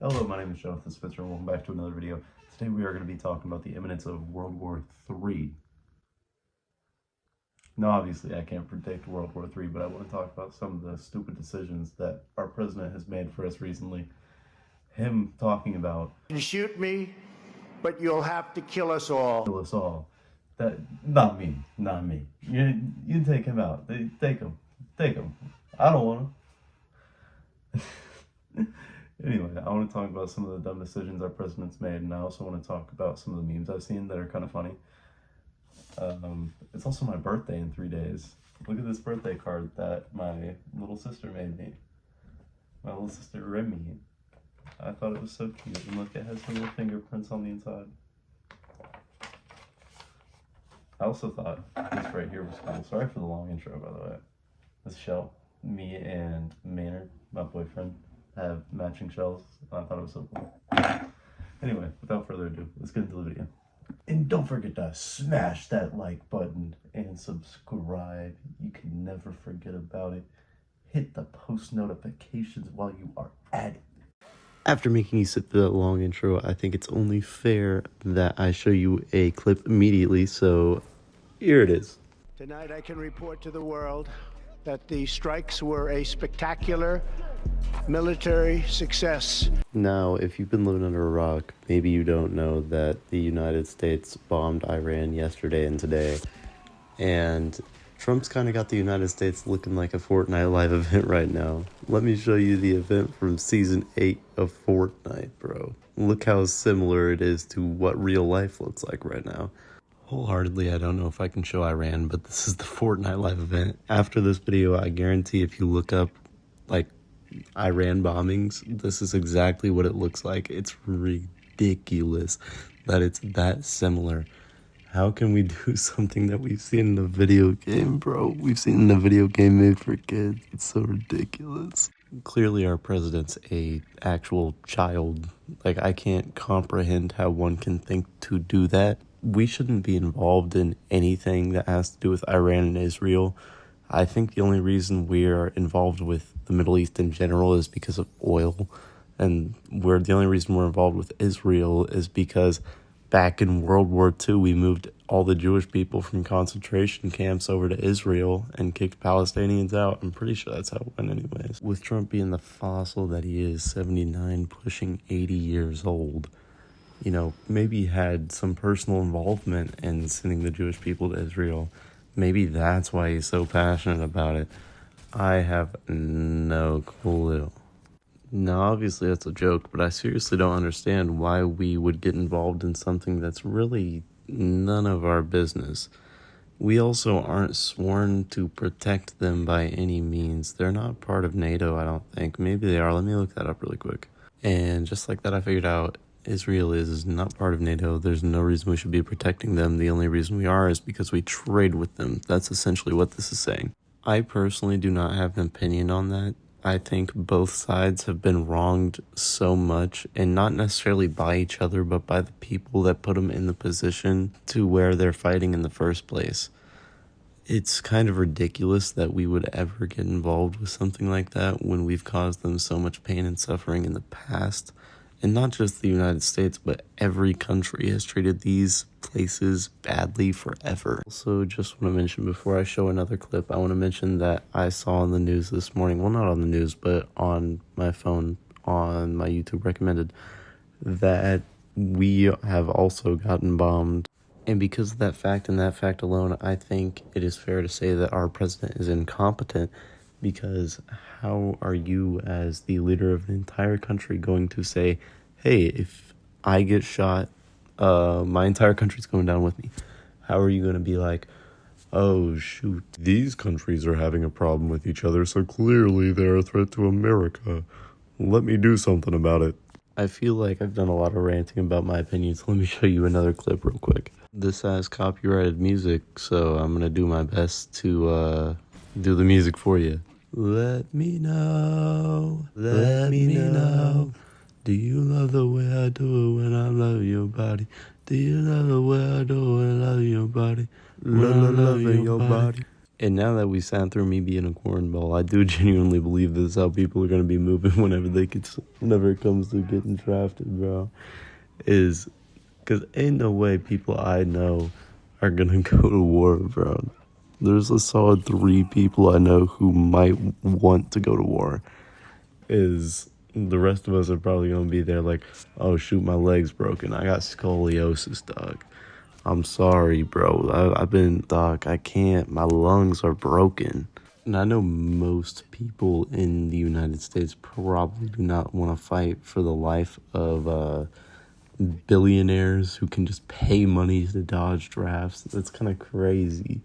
Hello, my name is Johnathan and welcome back to another video. Today we are going to be talking about the imminence of World War III. Now, obviously, I can't predict World War III, but I want to talk about some of the stupid decisions that our president has made for us recently. Him talking about, "You shoot me, but you'll have to kill us all." Kill us all. That, not me. You take him out. Take him. I don't want him. Anyway, I want to talk about some of the dumb decisions our president's made, and I also want to talk about some of the memes I've seen that are kind of funny. It's also my birthday in 3 days. Look at this birthday card that my little sister made me. My little sister Remy. I thought it was so cute, and look, it has her little fingerprints on the inside. I also thought this right here was cool. Sorry for the long intro, by the way. This shell, me and Maynard, my boyfriend, have matching shells. I thought it was so cool. Anyway, without further ado, let's get into the video. And don't forget to smash that like button and subscribe. You can never forget about it. Hit the post notifications while you are at it. After making you sit through that long intro, I think it's only fair that I show you a clip immediately, so here it is. Tonight I can report to the world that the strikes were a spectacular military success. Now, if you've been living under a rock, maybe you don't know that the United States bombed Iran yesterday and today, and Trump's kind of got the United States looking like a Fortnite live event right now. Let me show you the event from Season 8 of Fortnite, bro. Look how similar it is to what real life looks like right now. Wholeheartedly, I don't know if I can show Iran, but this is the Fortnite live event. After this video, I guarantee if you look up, like, Iran bombings, this is exactly what it looks like. It's ridiculous that it's that similar. How can we do something that we've seen in a video game, bro? We've seen in a video game made for kids. It's so ridiculous. Clearly, our president's a actual child. Like, I can't comprehend how one can think to do that. We shouldn't be involved in anything that has to do with Iran and Israel. I think the only reason we are involved with the Middle East in general is because of oil. And the only reason we're involved with Israel is because back in World War II, we moved all the Jewish people from concentration camps over to Israel and kicked Palestinians out. I'm pretty sure that's how it went anyways. With Trump being the fossil that he is, 79, pushing 80 years old, you know, maybe he had some personal involvement in sending the Jewish people to Israel. Maybe that's why he's so passionate about it. I have no clue. Now, obviously that's a joke, but I seriously don't understand why we would get involved in something that's really none of our business. We also aren't sworn to protect them by any means. They're not part of NATO, I don't think. Maybe they are. Let me look that up really quick. And just like that, I figured out Israel is not part of NATO. There's no reason we should be protecting them. The only reason we are is because we trade with them. That's essentially what this is saying. I personally do not have an opinion on that. I think both sides have been wronged so much, and not necessarily by each other, but by the people that put them in the position to where they're fighting in the first place. It's kind of ridiculous that we would ever get involved with something like that when we've caused them so much pain and suffering in the past. And not just the United States, but every country has treated these places badly forever. Also, just want to mention before I show another clip, I want to mention that I saw on the news this morning, well, not on the news, but on my phone, on my YouTube recommended, that we have also gotten bombed. And because of that fact and that fact alone, I think it is fair to say that our president is incompetent. Because how are you, as the leader of an entire country, going to say, hey, if I get shot, my entire country's going down with me? How are you going to be like, oh, shoot, these countries are having a problem with each other, so clearly they're a threat to America. Let me do something about it. I feel like I've done a lot of ranting about my opinions. Let me show you another clip real quick. This has copyrighted music, so I'm going to do my best to do the music for you. Let me know, let me know. Do you love the way I do it when I love your body? Do you love the way I do it when I love your body? When I love your body. And now that we sat through me being a cornball, I do genuinely believe this is how people are going to be moving whenever it comes to getting drafted, bro. Is because ain't no way people I know are going to go to war, bro. There's a solid 3 people I know who might want to go to war. Is the rest of us are probably going to be there like, oh, shoot, my leg's broken. I got scoliosis, dog. I'm sorry, bro. I've been, dog, I can't. My lungs are broken. And I know most people in the United States probably do not want to fight for the life of billionaires who can just pay money to dodge drafts. That's kind of crazy.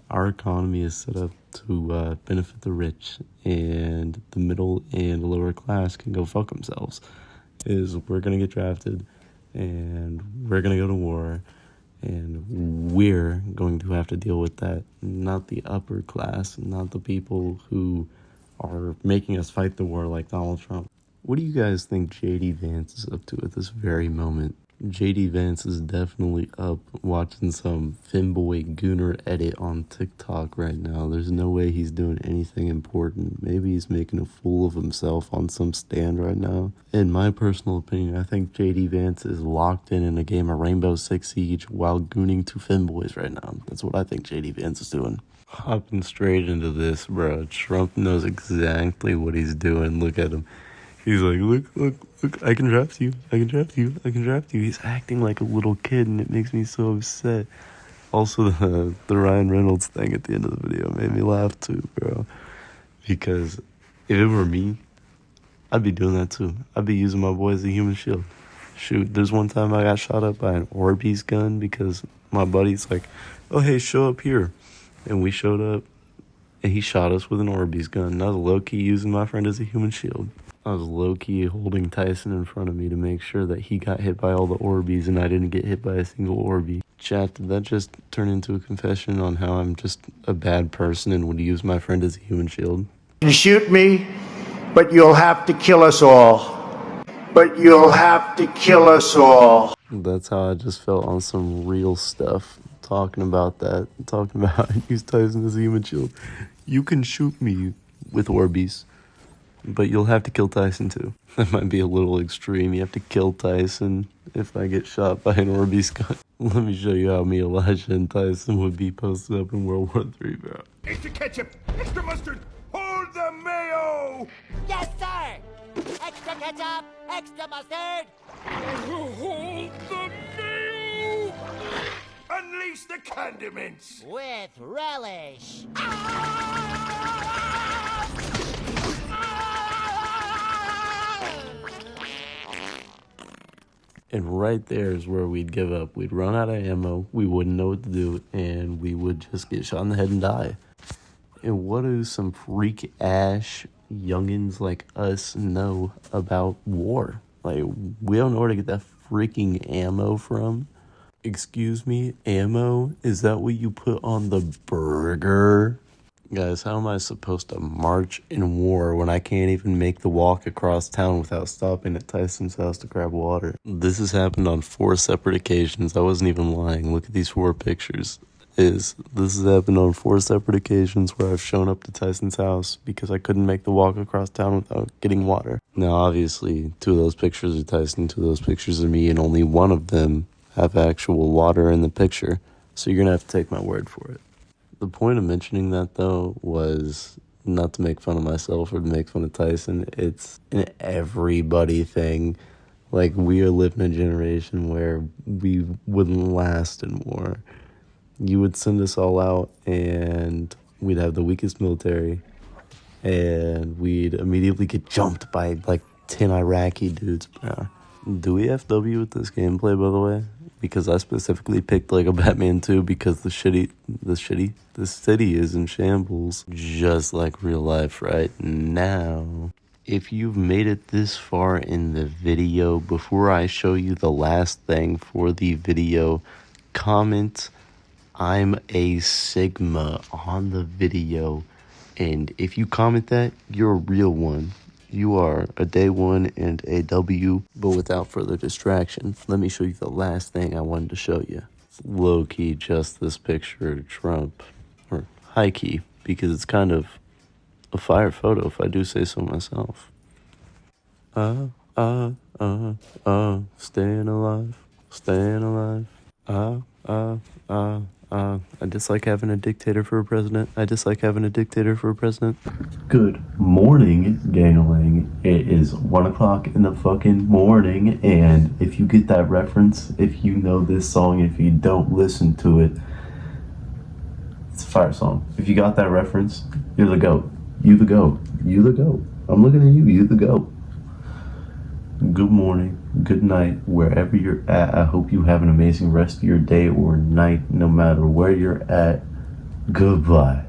Our economy is set up to benefit the rich, and the middle and lower class can go fuck themselves. We're going to get drafted, and we're going to go to war, and we're going to have to deal with that, not the upper class, not the people who are making us fight the war like Donald Trump. What do you guys think J.D. Vance is up to at this very moment? J.D. Vance is definitely up watching some Finboy Gooner edit on TikTok right now. There's no way he's doing anything important. Maybe he's making a fool of himself on some stand right now. In my personal opinion, I think J.D. Vance is locked in a game of Rainbow Six Siege while gooning to Finboys right now. That's what I think J.D. Vance is doing. Hopping straight into this, bro. Trump knows exactly what he's doing. Look at him. He's like, look, I can draft you. He's acting like a little kid, and it makes me so upset. Also, the Ryan Reynolds thing at the end of the video made me laugh too, bro. Because if it were me, I'd be doing that too. I'd be using my boy as a human shield. Shoot, there's one time I got shot up by an Orbeez gun because my buddy's like, oh, hey, show up here. And we showed up, and he shot us with an Orbeez gun. And I was low-key using my friend as a human shield. I was low-key holding Tyson in front of me to make sure that he got hit by all the Orbeez and I didn't get hit by a single Orbee. Chat, did that just turn into a confession on how I'm just a bad person and would use my friend as a human shield? You shoot me, but you'll have to kill us all. That's how I just felt on some real stuff. Talking about how I use Tyson as a human shield. You can shoot me with Orbeez, but you'll have to kill Tyson too. That might be a little extreme. You have to kill Tyson if I get shot by an Orbeez gun. Let me show you how me, Elijah, and Tyson would be posted up in World War III, bro. Extra ketchup, extra mustard, hold the mayo! Yes, sir! Extra ketchup, extra mustard! Hold the mayo! Unleash the condiments! With relish! And right there is where we'd give up. We'd run out of ammo, we wouldn't know what to do, and we would just get shot in the head and die. And what do some freak-ass youngins like us know about war? Like, we don't know where to get that freaking ammo from. Excuse me, ammo? Is that what you put on the burger? Guys, how am I supposed to march in war when I can't even make the walk across town without stopping at Tyson's house to grab water? This has happened on 4 separate occasions. I wasn't even lying. Look at these 4 pictures. This has happened on 4 separate occasions where I've shown up to Tyson's house because I couldn't make the walk across town without getting water. Now, obviously, 2 of those pictures are Tyson, 2 of those pictures are me, and only one of them have actual water in the picture. So you're going to have to take my word for it. The point of mentioning that, though, was not to make fun of myself or to make fun of Tyson. It's an everybody thing. Like, we are living in a generation where we wouldn't last in war. You would send us all out, and we'd have the weakest military, and we'd immediately get jumped by, like, 10 Iraqi dudes. Do we FW with this gameplay, by the way? Because I specifically picked Lego Batman 2 because the city is in shambles, just like real life right now. If you've made it this far in the video, before I show you the last thing for the video, comment I'm a Sigma on the video. And if you comment that, you're a real one. You are a day one and a W. But without further distraction, let me show you the last thing I wanted to show you. It's low-key just this picture of Trump, or high key, because it's kind of a fire photo, if I do say so myself. Staying alive, staying alive. I dislike having a dictator for a president. I dislike having a dictator for a president. Good morning, gangling. It is 1 o'clock in the fucking morning, and if you get that reference, if you know this song, if you don't listen to it, it's a fire song. If you got that reference, you're the GOAT. You the GOAT. You the GOAT. I'm looking at you. You the GOAT. Good morning, good night, wherever you're at. I hope you have an amazing rest of your day or night, no matter where you're at. Goodbye.